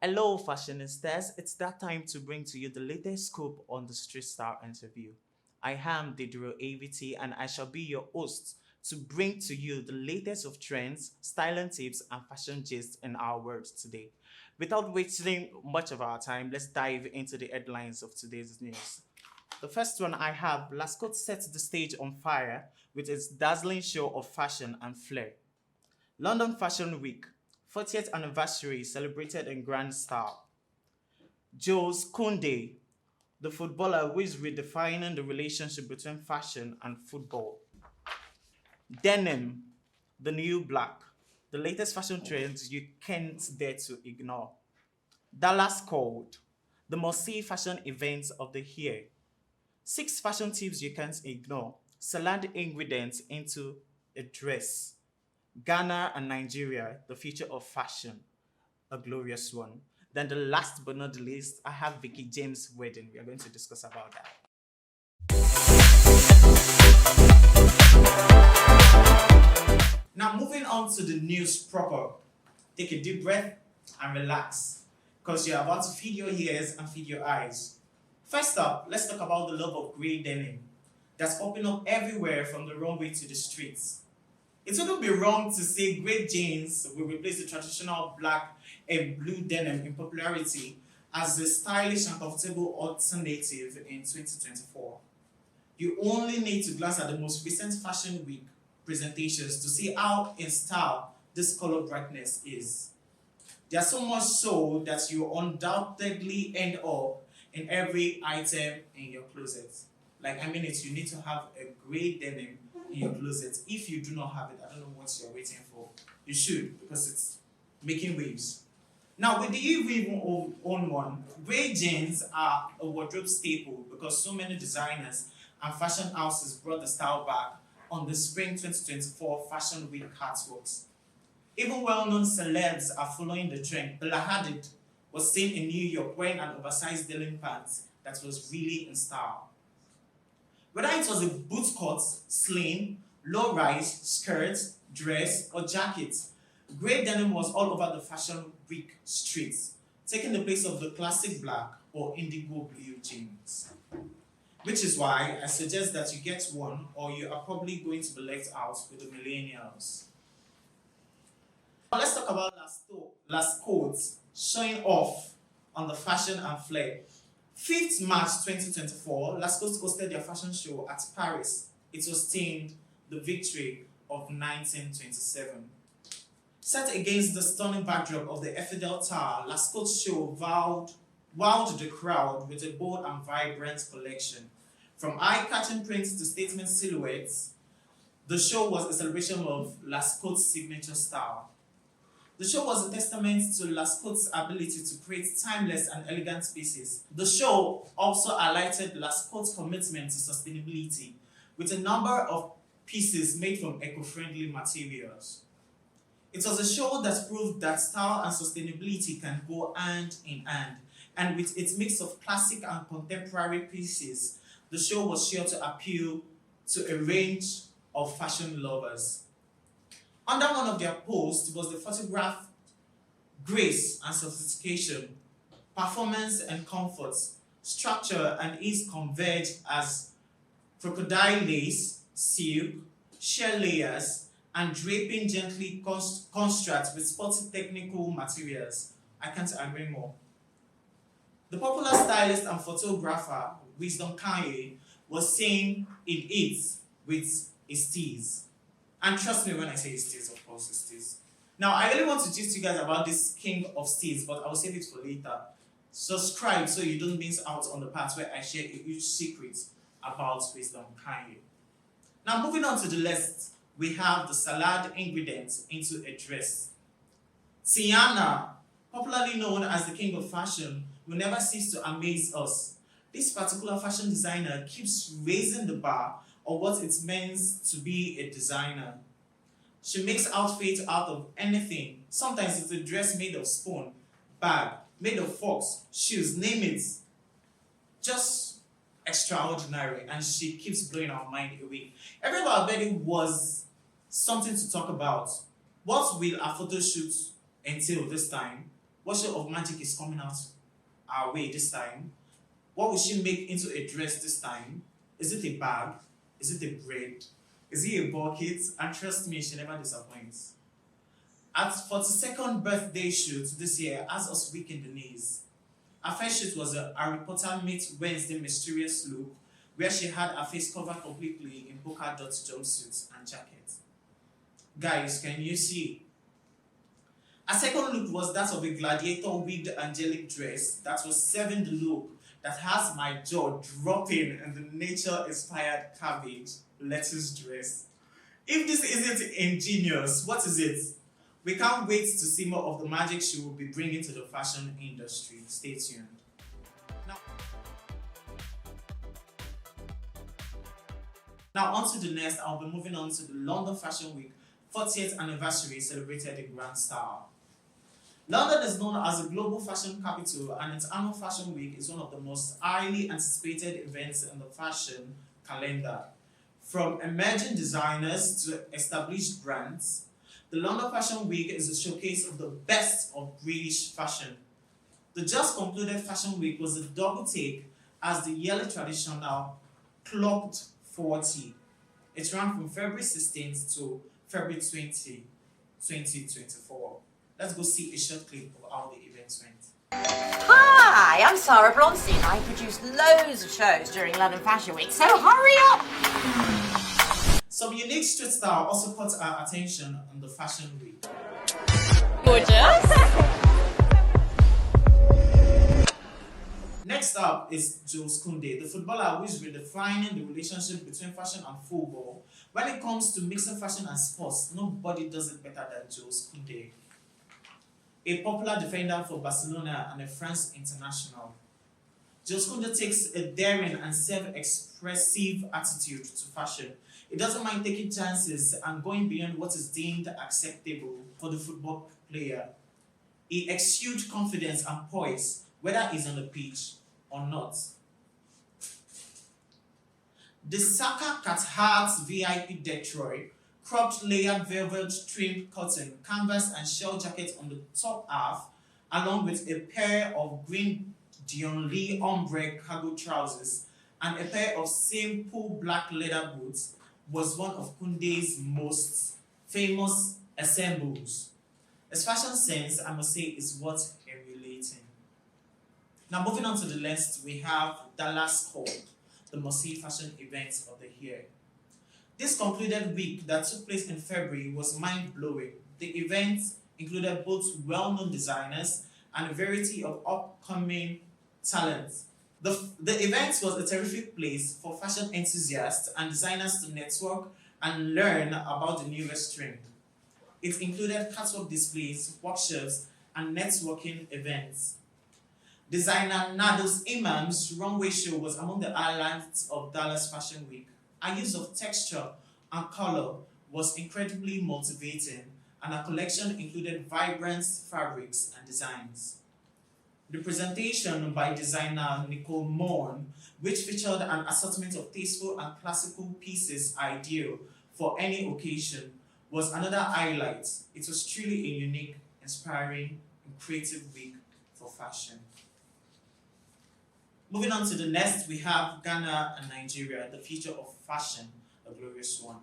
Hello, fashionistas. It's that time to bring to you the latest scoop on the Street Style interview. I am Didro AVT and I shall be your host to bring to you the latest of trends, styling tips, and fashion gist in our world today. Without wasting much of our time, let's dive into the headlines of today's news. The first one I have, Lascaux sets the stage on fire with its dazzling show of fashion and flair. London Fashion Week, 40th anniversary celebrated in grand style. Jules Koundé, the footballer who is redefining the relationship between fashion and football. Denim, the new black, the latest fashion trends you can't dare to ignore. Dallas Code, the must-see fashion events of the year. 6 fashion tips you can't ignore. Salad ingredients into a dress. Ghana and Nigeria, the future of fashion, a glorious one. Then the last but not the least, I have Vicky James' wedding. We are going to discuss about that. Now moving on to the news proper. Take a deep breath and relax because you're about to feed your ears and feed your eyes. First up, let's talk about the love of grey denim that's popping up everywhere from the runway to the streets. It wouldn't be wrong to say grey jeans will replace the traditional black and blue denim in popularity as the stylish and comfortable alternative in 2024. You only need to glance at the most recent Fashion Week presentations to see how in style this color brightness is. There's so much so that you undoubtedly end up in every item in your closet. Like, I mean it, you need to have a grey denim in your closet. If you do not have it, I don't know what you're waiting for. You should, because it's making waves. Now, with the you even own one, grey jeans are a wardrobe staple because so many designers and fashion houses brought the style back on the spring 2024 Fashion Week catwalks. Even well-known celebs are following the trend. Bella Hadid was seen in New York wearing an oversized denim pants that was really in style. Whether it was a boot cut, slim, low-rise, skirt, dress, or jacket, grey denim was all over the Fashion Week streets, taking the place of the classic black or indigo blue jeans. Which is why I suggest that you get one or you are probably going to be left out with the millennials. Now let's talk about last codes showing off on the fashion and flair. 5th March 2024, Lascaux hosted their fashion show at Paris. It was themed The Victory of 1927. Set against the stunning backdrop of the Eiffel Tower, Lascaux show wowed the crowd with a bold and vibrant collection. From eye-catching prints to statement silhouettes, the show was a celebration of Lascaux' signature style. The show was a testament to Lascaux' ability to create timeless and elegant pieces. The show also highlighted Lascaux' commitment to sustainability, with a number of pieces made from eco-friendly materials. It was a show that proved that style and sustainability can go hand in hand, and with its mix of classic and contemporary pieces, the show was sure to appeal to a range of fashion lovers. Under one of their posts was the photograph grace and sophistication, performance and comfort, structure and ease converge as crocodile lace, silk, sheer layers, and draping gently construct with sporty technical materials. I can't agree more. The popular stylist and photographer, Wisdom Kanye, was seen in it with his tease. And trust me when I say his tease, of course, his tease. Now, I really want to teach you guys about this king of steeds, but I'll save it for later. Subscribe so you don't miss out on the parts where I share a huge secret about Wisdom Kanye. Now, moving on to the list, we have the salad ingredients into a dress. Tiana, popularly known as the king of fashion, will never cease to amaze us. This particular fashion designer keeps raising the bar on what it means to be a designer. She makes outfits out of anything. Sometimes it's a dress made of spoon, bag, made of forks, shoes, name it. Just extraordinary, and she keeps blowing our mind away. Every of our wedding was something to talk about. What will our photo shoot entail this time? What show of magic is coming out our way this time? What will she make into a dress this time? Is it a bag? Is it a braid? Is it a bucket? And trust me, she never disappoints. At 42nd birthday shoot this year has us weak in the knees. Her first shoot was a Harry Potter meets Wednesday mysterious look, where she had her face covered completely in polka dot jumpsuits and jacket. Guys, can you see? Her second look was that of a gladiator wigged angelic dress that was serving the look that has my jaw dropping in the nature-inspired cabbage lettuce dress. If this isn't ingenious, what is it? We can't wait to see more of the magic she will be bringing to the fashion industry. Stay tuned. Now on to the next, I'll be moving on to the London Fashion Week 40th anniversary celebrated in grand style. London is known as a global fashion capital, and its annual Fashion Week is one of the most highly anticipated events in the fashion calendar. From emerging designers to established brands, the London Fashion Week is a showcase of the best of British fashion. The just concluded Fashion Week was a double take as the yearly traditional clocked 40. It ran from February 16th to February 20, 2024. Let's go see a short clip of how the event went. Hi, I'm Sarah Bronstein. I produce loads of shows during London Fashion Week, so hurry up! Some unique street style also caught our attention on the Fashion Week. Gorgeous! Next up is Jules Koundé, the footballer who is redefining the relationship between fashion and football. When it comes to mixing fashion and sports, nobody does it better than Jules Koundé. A popular defender for Barcelona and a France international, Jules Koundé takes a daring and self-expressive attitude to fashion. He doesn't mind taking chances and going beyond what is deemed acceptable for the football player. He exudes confidence and poise, whether he's on the pitch or not. The Saka Carhartt VIP Detroit cropped layered velvet trimmed cotton, canvas and shell jacket on the top half, along with a pair of green Dion Lee ombre cargo trousers and a pair of simple black leather boots, was one of Koundé's most famous ensembles. His fashion sense, I must say, is worth emulating. Now moving on to the list, we have Dallas Code, the must-see fashion event of the year. This concluded week that took place in February was mind-blowing. The event included both well-known designers and a variety of upcoming talents. The event was a terrific place for fashion enthusiasts and designers to network and learn about the newest trend. It included catwalk displays, workshops, and networking events. Designer Nados Imam's runway show was among the highlights of Dallas Fashion Week. Our use of texture and color was incredibly motivating, and our collection included vibrant fabrics and designs. The presentation by designer Nicole Morn, which featured an assortment of tasteful and classical pieces ideal for any occasion, was another highlight. It was truly a unique, inspiring, and creative week for fashion. Moving on to the next, we have Ghana and Nigeria, the future of fashion, a glorious one.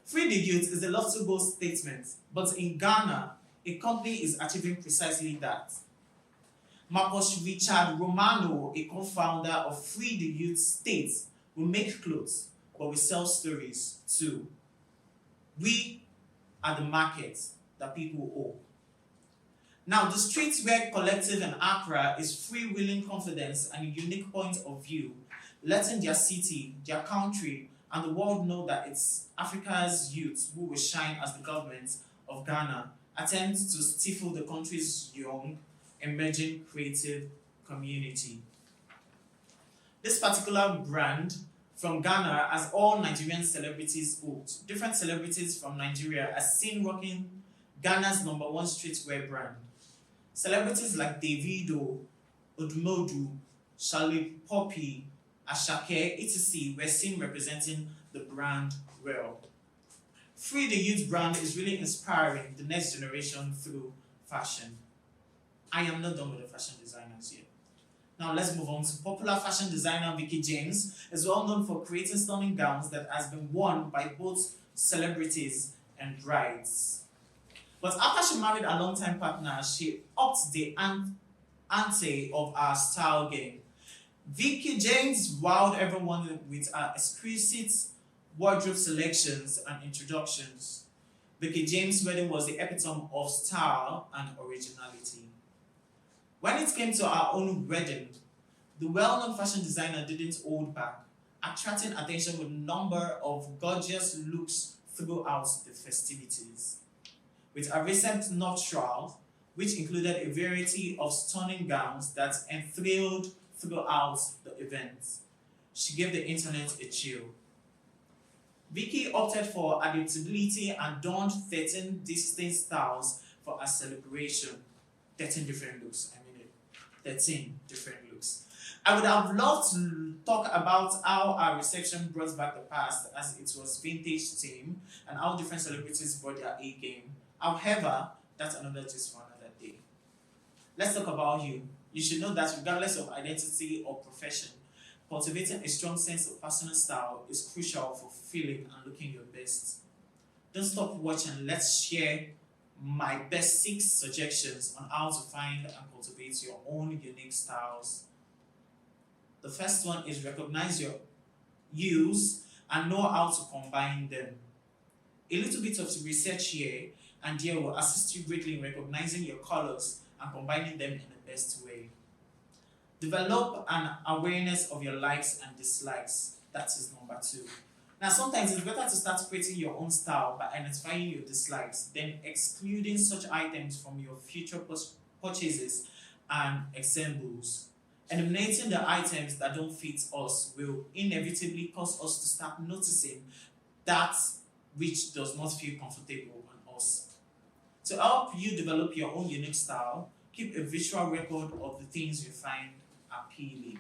Free the youth is a lofty goal statement, but in Ghana, a company is achieving precisely that. Marcos Richard Romano, a co-founder of Free the Youth, states, "We make clothes, but we sell stories too. We are the market that people owe." Now, the Streetwear Collective in Accra is freewheeling confidence and a unique point of view, letting their city, their country, and the world know that it's Africa's youth who will shine as the government of Ghana attempts to stifle the country's young, emerging creative community. This particular brand from Ghana has all Nigerian celebrities booked. Different celebrities from Nigeria are seen rocking Ghana's #1 streetwear brand. Celebrities like Davido, Odumodu, Charlie Poppy, Ashake, etc. were seen representing the brand well. Free the Youth brand is really inspiring the next generation through fashion. I am not done with the fashion designers yet. Now let's move on to popular fashion designer Vicky James, is well known for creating stunning gowns that has been worn by both celebrities and brides. But after she married a longtime partner, she upped the ante of her style game. Vicky James wowed everyone with her exquisite wardrobe selections and introductions. Vicky James' wedding was the epitome of style and originality. When it came to our own wedding, the well-known fashion designer didn't hold back, attracting attention with a number of gorgeous looks throughout the festivities. With a recent nuptial, which included a variety of stunning gowns that enthralled throughout the event, she gave the internet a chill. Vicky opted for adaptability and donned 13 distinct styles for a celebration. 13 different looks, 13 different looks. I would have loved to talk about how our reception brought back the past, as it was vintage theme and how different celebrities brought their A game. However, that's another just for another day. Let's talk about you. You should know that regardless of identity or profession, cultivating a strong sense of personal style is crucial for feeling and looking your best. Don't stop watching. Let's share my best 6 suggestions on how to find and cultivate your own unique styles. The first one is recognize your use and know how to combine them. A little bit of research here and there will assist you greatly in recognizing your colors and combining them in the best way. Develop an awareness of your likes and dislikes. That is number 2. Now, sometimes it's better to start creating your own style by identifying your dislikes, then excluding such items from your future purchases and examples. Eliminating the items that don't fit us will inevitably cause us to start noticing that which does not feel comfortable on us. To help you develop your own unique style, keep a visual record of the things you find appealing.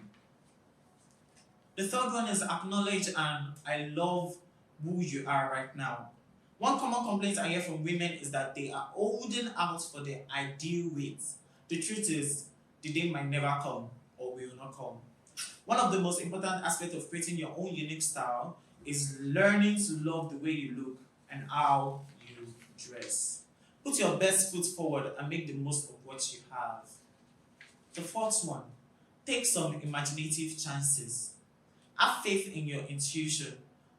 The third one is acknowledge and I love who you are right now. One common complaint I hear from women is that they are holding out for their ideal weight. The truth is, the day might never come or will not come. One of the most important aspects of creating your own unique style is learning to love the way you look and how you dress. Put your best foot forward and make the most of what you have. The fourth one, take some imaginative chances. Have faith in your intuition.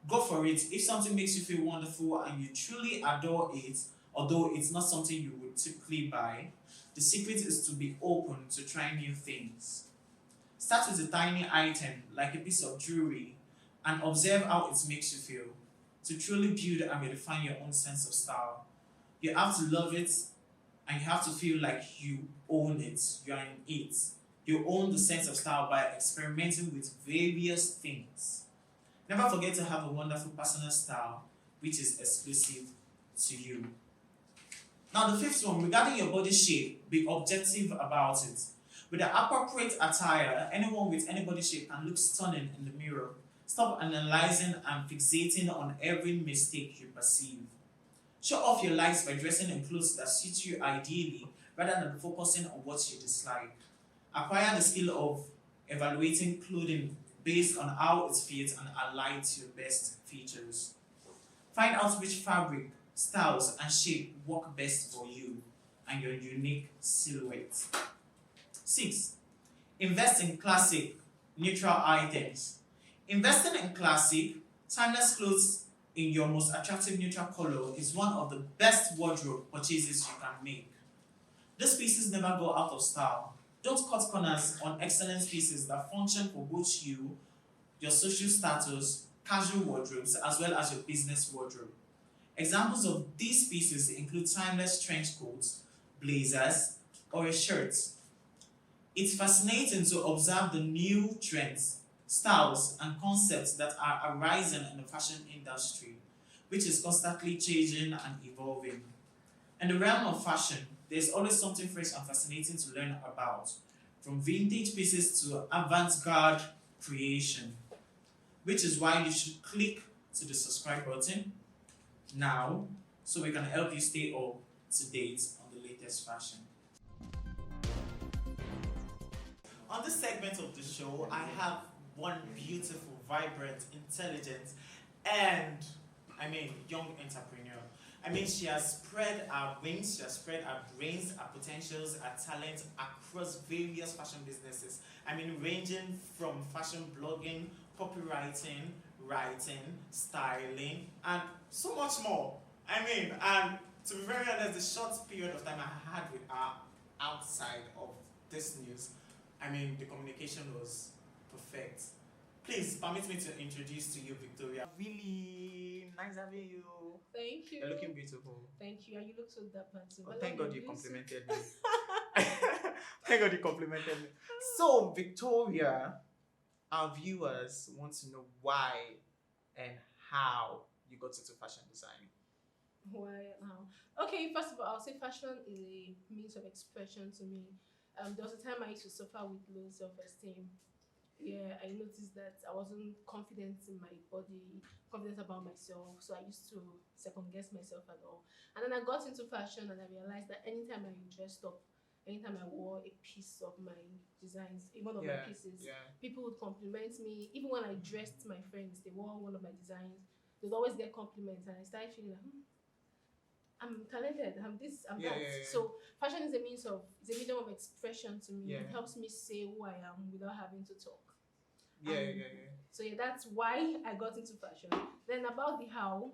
Go for it. If something makes you feel wonderful and you truly adore it, although it's not something you would typically buy, the secret is to be open to trying new things. Start with a tiny item like a piece of jewelry and observe how it makes you feel. To truly build and redefine your own sense of style, you have to love it and you have to feel like you own it, you are in it. You own the sense of style by experimenting with various things. Never forget to have a wonderful personal style which is exclusive to you. Now the fifth one, regarding your body shape, be objective about it. With the appropriate attire, anyone with any body shape can look stunning in the mirror. Stop analyzing and fixating on every mistake you perceive. Show off your likes by dressing in clothes that suit you ideally rather than focusing on what you dislike. Acquire the skill of evaluating clothing based on how it fits and aligns to your best features. Find out which fabric, styles, and shape work best for you and your unique silhouette. 6. Invest in classic, neutral items. Investing in classic, timeless clothes in your most attractive neutral color is one of the best wardrobe purchases you can make. These pieces never go out of style. Don't cut corners on excellent pieces that function for both you, your social status, casual wardrobes, as well as your business wardrobe. Examples of these pieces include timeless trench coats, blazers, or a shirt. It's fascinating to observe the new trends, styles, and concepts that are arising in the fashion industry, which is constantly changing and evolving. In the realm of fashion, there's always something fresh and fascinating to learn about, from vintage pieces to avant-garde creation, which is why you should click to the subscribe button now so we can help you stay up to date on the latest fashion. On this segment of the show, I have one beautiful, vibrant, intelligent, and young entrepreneur. She has spread her wings, she has spread her brains, her potentials, her talent across various fashion businesses. Ranging from fashion blogging, copywriting, writing, styling, and so much more. And to be very honest, the short period of time I had with her outside of this news, the communication was perfect. Please permit me to introduce to you Victoria. Really nice having you. Thank you. You're looking beautiful. Thank you. And you look so dapper too. Oh, thank God you complimented me. Thank God you complimented me. So, Victoria, our viewers want to know why and how you got into fashion design. Why now? Okay, first of all, I'll say fashion is a means of expression to me. There was a time I used to suffer with low self-esteem. Yeah, I noticed that I wasn't confident in my body, confident about myself. So I used to second guess myself and all. And then I got into fashion and I realized that anytime I dressed up, anytime I wore a piece of my designs, one of my pieces, people would compliment me. Even when I dressed my friends, they wore one of my designs, they'd always get compliments. And I started feeling like, I'm talented, I'm this, I'm that. Yeah. So fashion is it's a medium of expression to me. Yeah. It helps me say who I am without having to talk. So that's why I got into fashion. Then about the how.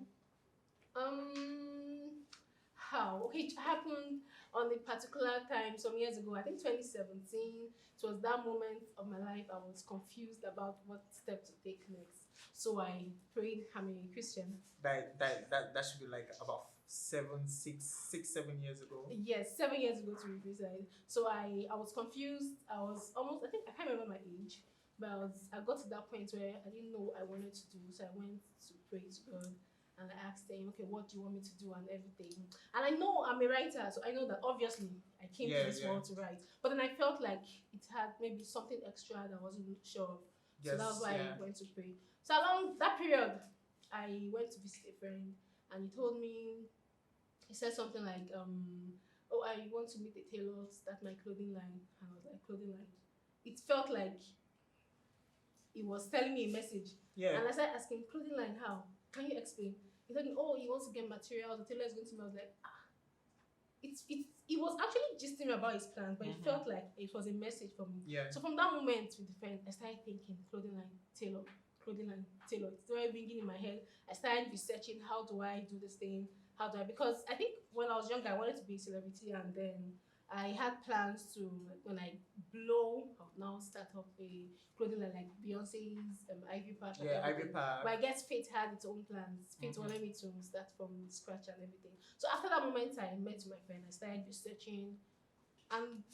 Okay, it happened on a particular time some years ago, I think 2017. It was that moment of my life I was confused about what step to take next. So I prayed. I'm a Christian. That should be like about 7 years ago. Yes, 7 years ago to be precise. So I was confused. I was almost, I think I can't remember my age, but I got to that point where I didn't know what I wanted to do. So I went to pray to God and I asked him, okay, what do you want me to do and everything. And I know I'm a writer, so I know that obviously I came to this world to write. But then I felt like it had maybe something extra that I wasn't sure of. So that was why I went to pray. So along that period, I went to visit a friend and he said something like, oh, I want to meet a tailor, start my clothing line. And I was like, clothing line? It felt like he was telling me a message. Yeah. And I started asking, clothing line, how? Can you explain? He told me, oh, he wants to get materials, the tailor is going to me. I was like, he was actually gisting me about his plans, but it felt like it was a message for me. Yeah. So from that moment with the friend, I started thinking, clothing line, tailor, clothing line, tailor. It started ringing in my head. I started researching, how do I do this thing? Because I think when I was younger, I wanted to be a celebrity, and then I had plans to, when I blow, I'll now start up a clothing line like Beyonce's Ivy Park. Yeah, Ivy Park. But I guess Fate had its own plans. Fate wanted me to start from scratch and everything. So after that moment, I met my friend. I started researching, and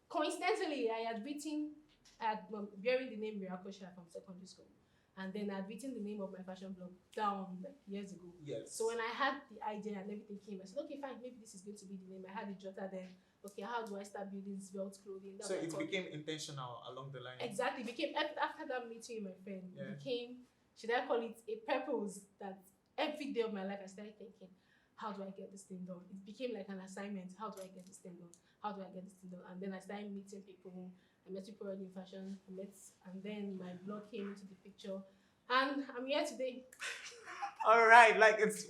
coincidentally, I had bearing the name Mirakosha from secondary school. And then I'd written the name of my fashion blog down like years ago. Yes. So when I had the idea and everything came, I said, okay, fine, maybe this is going to be the name. I had it jotted then. Okay, how do I start building svelte clothing? So it became intentional along the line. Exactly. Became after that meeting with my friend, it became, should I call it a purpose that every day of my life I started thinking, how do I get this thing done? It became like an assignment. How do I get this thing done? How do I get this thing done? And then I started meeting people. I met people already in fashion. And then my blog came into the picture. And I'm here today. All right, like it's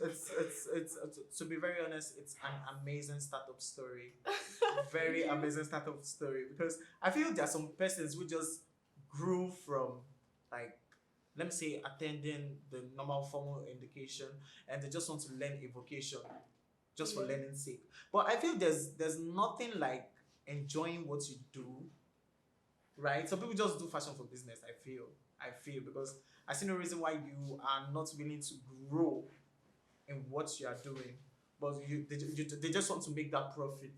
to be very honest, it's an amazing startup story. Very amazing startup story, because I feel there are some persons who just grew from, like, let me say, attending the normal formal education, and they just want to learn a vocation just for learning's sake. But I feel there's nothing like enjoying what you do, right? Some people just do fashion for business, I feel, because I see no reason why you are not willing to grow in what you are doing. But they just want to make that profit.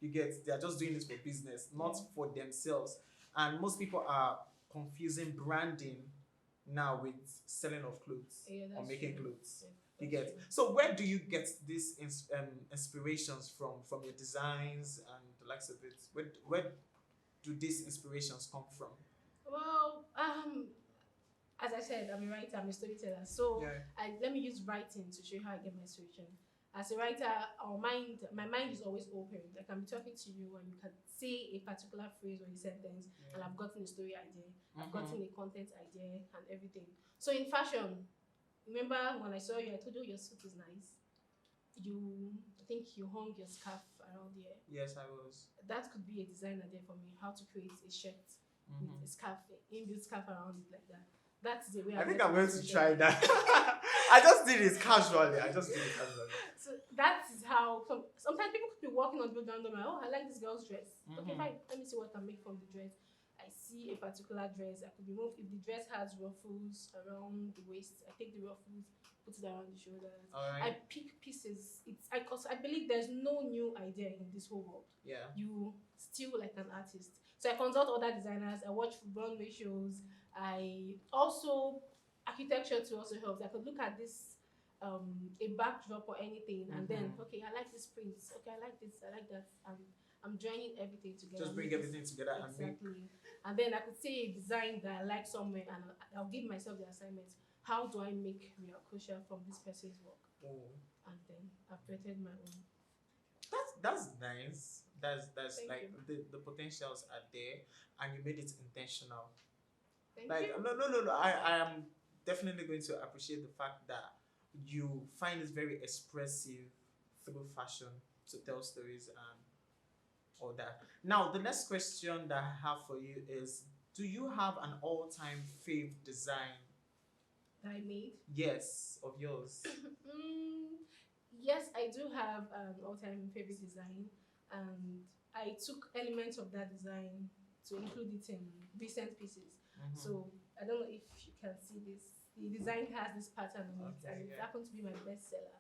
You get, they are just doing it for business, not for themselves. And most people are confusing branding now with selling of clothes or making clothes. You get. So where do you get these inspirations from your designs and the likes of it? Where do these inspirations come from? Well, as I said, I'm a writer, I'm a storyteller. So let me use writing to show you how I get my inspiration. as a writer, my mind is always open. I can be talking to you and you can say a particular phrase or a sentence, and I've gotten a story idea, I've gotten a content idea, and everything. So in fashion, remember when I saw you, I told you your suit is nice. I think you hung your scarf around here. Yes, I was. That could be a design idea for me. How to create a shirt with a scarf, inbuilt scarf around it like that. That's the way I think get I'm going into to it. try that. I just did it casually. So that is how sometimes people could be walking on the road and they're like, oh, I like this girl's dress. Okay, fine. Let me see what I can make from the dress. I see a particular dress. I could remove if the dress has ruffles around the waist. I take the ruffles, put it around the shoulders. All right. I pick pieces. Cause I believe there's no new idea in this whole world. Yeah. You still like an artist. So I consult other designers. I watch runway shows. I also architecture too also helps. I could look at this a backdrop or anything and then okay, I like this print. Okay, I like this. I like that. And I'm joining everything together. Just bring everything together exactly. And then I could see a design that I like somewhere and I'll give myself the assignment. How do I make Ria Kosha from this person's work? Oh. And then I've created my own. That's nice. That's Thank like you. the potentials are there and you made it intentional. Thank Like you. no. I am definitely going to appreciate the fact that you find it very expressive through fashion to tell stories and all that. Now the next question that I have for you is, do you have an all-time fave design? That I made. Yes, of yours. Yes, I do have an all-time favorite design, and I took elements of that design to include it in recent pieces. So I don't know if you can see this. The design has this pattern on it, and it happened to be my bestseller.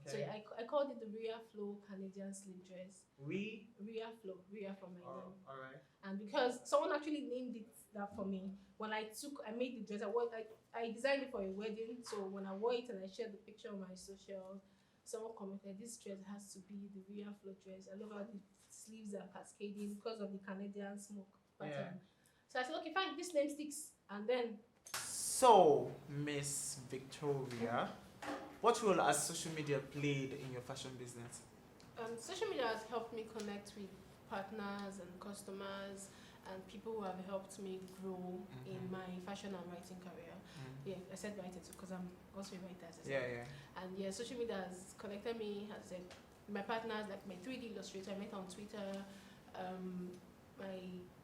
So Okay. I called it the Ria Flow Canadian slip dress. Ria Flow, Ria from my name. All right. And because someone actually named it that for me, when I made the dress, I designed it for a wedding. So when I wore it and I shared the picture on my socials, someone commented, this dress has to be the Ria Flow dress. I love how the sleeves are cascading because of the Canadian smoke pattern. So I said, okay, fine, this name sticks. And then. So, Miss Victoria, what role has social media played in your fashion business? Social media has helped me connect with partners and customers and people who have helped me grow in my fashion and writing career. Yeah, I said writing because I'm also a writer. As I said. Yeah. And yeah, social media has connected me. As I said, my partners like my 3D illustrator I met on Twitter.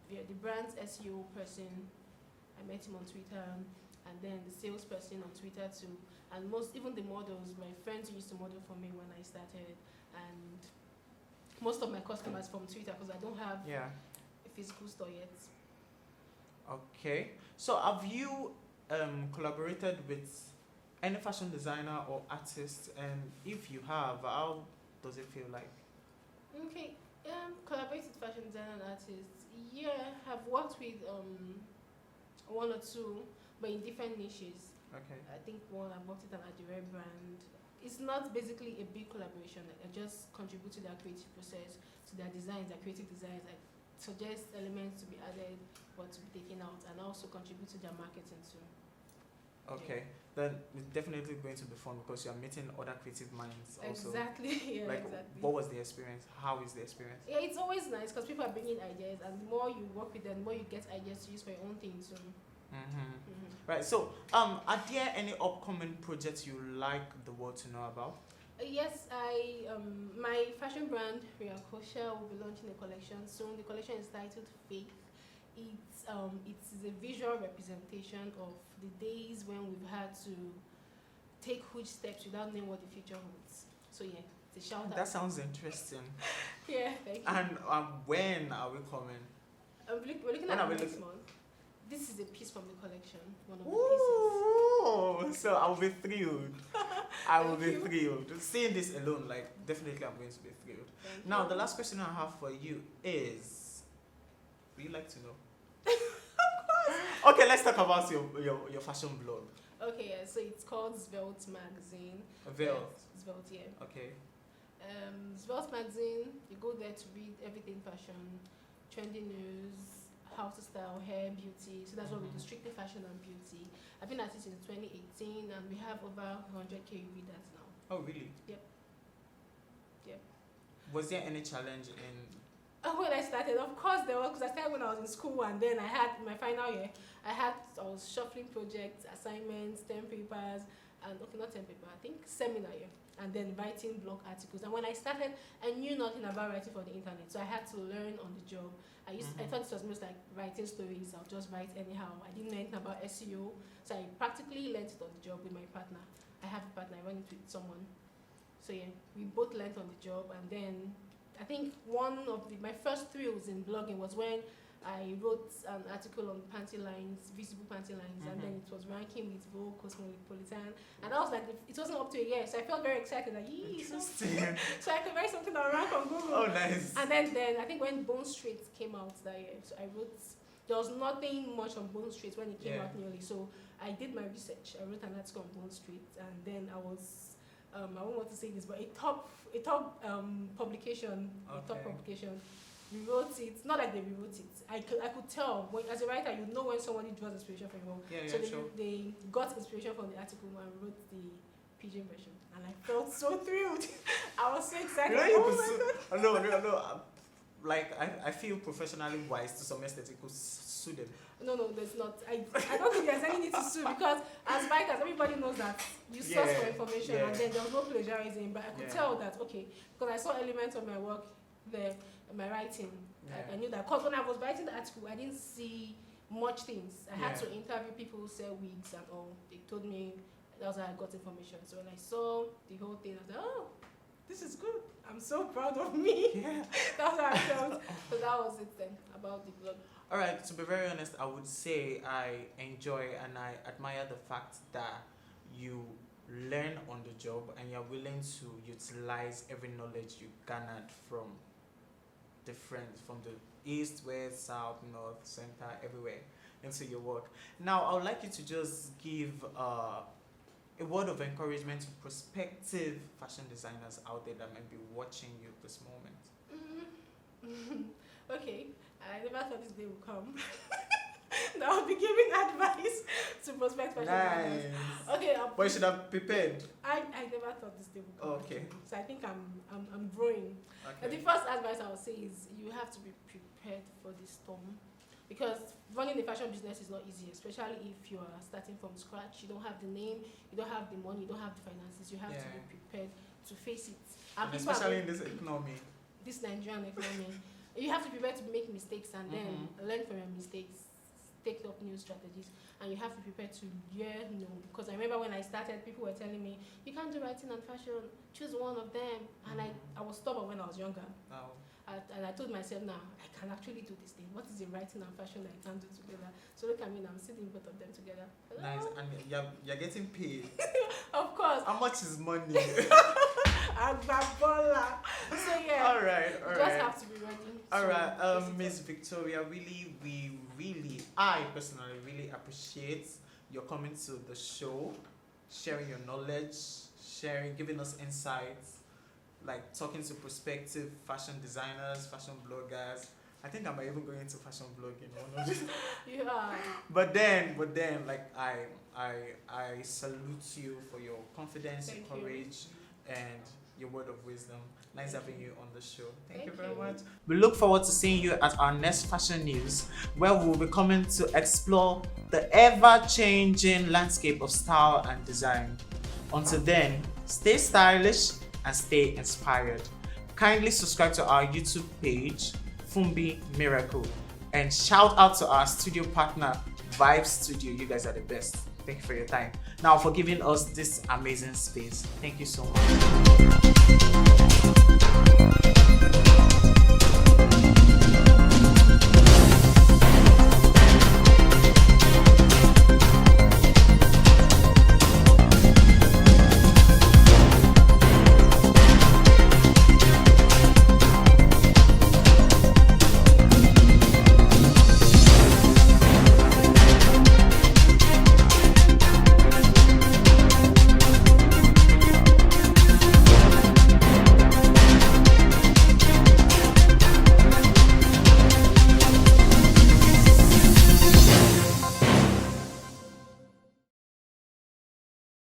The brand's SEO person, I met him on Twitter, and then the salesperson on Twitter too. And even the models, my friends who used to model for me when I started, and most of my customers from Twitter because I don't have a physical store yet. Okay. So have you collaborated with any fashion designer or artist? And if you have, how does it feel like? Okay. Collaborated fashion designer and artists. Yeah, I've worked with one or two, but in different niches. Okay. I think one I worked with an Adire brand. It's not basically a big collaboration. I just contribute to their creative process, to their designs, their creative designs. I suggest elements to be added or to be taken out, and also contribute to their marketing too. Okay. Then it's definitely going to be fun because you're meeting other creative minds also. Exactly. Yeah, Like, exactly. what was the experience? How is the experience? Yeah, it's always nice because people are bringing ideas, and the more you work with them, the more you get ideas to use for your own thing too. Right. So, are there any upcoming projects you like the world to know about? Yes, my fashion brand Ria Kosha will be launching a collection soon. The collection is titled Faith. It's a visual representation of the days when we've had to take huge steps without knowing what the future holds. So yeah, it's a shout out. That sounds interesting. Yeah, thank you. And when are we coming? We're looking When at are we next looking? month. This is a piece from the collection, one of the pieces. Ooh, so I'll be thrilled. I will be Thank thrilled. Seeing this alone, like, definitely I'm going to be thrilled. Thank Now, you. the last question I have for you is, would you like to know? Okay, let's talk about your fashion blog. Okay, yeah, so it's called Svelte Magazine. Veil. Svelte, yeah. Okay. Svelte Magazine, you go there to read everything fashion, trendy news, how to style, hair, beauty. So that's what we do, strictly fashion and beauty. I've been at it since 2018 and we have over 100K readers now. Oh, really? Yep. Was there any challenge in? When I started, of course there was, because I started when I was in school, and then I had my final year. I was shuffling projects, assignments, 10 papers, and okay, not 10 papers, I think seminar year, and then writing blog articles. And when I started, I knew nothing about writing for the internet, so I had to learn on the job. I thought it was most like writing stories. I'll just write anyhow. I didn't know anything about SEO, so I practically learned it on the job with my partner. I have a partner. I run it with someone. So yeah, we both learned on the job, and then I think one of my first thrills in blogging was when I wrote an article on panty lines, visible panty lines, and then it was ranking with Vogue, Cosmopolitan, and I was like, it wasn't up to a year, so I felt very excited, like, yee, so I could write something that rank on Google. Oh, nice. And then I think when Bone Street came out that year, so I wrote, there was nothing much on Bone Street when it came out nearly, so I did my research. I wrote an article on Bone Street, and then I was, I don't want to say this, but a top publication, we wrote it, not like they rewrote it. I could tell, when, as a writer, you know when somebody draws inspiration from you. So they got inspiration from the article and wrote the pidgin version. And I felt so thrilled. I was so excited. No. Like, I feel professionally wise to some extent. It could sue them. No, there's not. I don't think there's any need to sue, because as writers, everybody knows that you source for information, and then there was no plagiarism. But I could tell that, okay, because I saw elements of my work there, my writing. I knew that, because when I was writing the article, I didn't see much things. I had to interview people who sell wigs and all. They told me that's how I got information. So when I saw the whole thing, I was like, oh, this is good. I'm so proud of me. Yeah. That's how I felt. So that was it then, about the blog. Alright, to be very honest, I would say I enjoy and I admire the fact that you learn on the job and you're willing to utilize every knowledge you garnered from the east, west, south, north, center, everywhere into your work. Now, I would like you to just give a word of encouragement to prospective fashion designers out there that might be watching you this moment. Okay, I never thought this day would come. That I'll be giving advice to prospective fashion designers. Okay, but you should have prepared. I never thought this day would come. Okay. So I think I'm growing. Okay. The first advice I would say is you have to be prepared for the storm, because running a fashion business is not easy, especially if you are starting from scratch. You don't have the name, you don't have the money, you don't have the finances. You have to be prepared to face it. And especially in this economy. This Nigerian economy. You have to be prepared to make mistakes and then learn from your mistakes, take up new strategies, and you have to prepare to because I remember when I started, people were telling me, you can't do writing and fashion, choose one of them. And I was stubborn when I was younger. Oh. And I told myself, now I can actually do this thing. What is in writing and fashion that I can't do together? So look at me now, I'm sitting both of them together. Nice. And you're getting paid. Of course. How much is money? Agbabola. So yeah. All right. You just have to be ready. All right, Miss Victoria, I personally really appreciate your coming to the show, sharing your knowledge, giving us insights, like talking to prospective fashion designers, fashion bloggers. I think I might even go into fashion blogging. You are. But then, like I salute you for your confidence, your courage, and your word of wisdom. Nice having you on the show. Thank you very much. We look forward to seeing you at our next fashion news, where we'll be coming to explore the ever-changing landscape of style and design. Until then, stay stylish and stay inspired. Kindly subscribe to our YouTube page, Fumbi Miracle, and shout out to our studio partner, Vibe Studio. You guys are the best. Thank you for your time. Now, for giving us this amazing space. Thank you so much.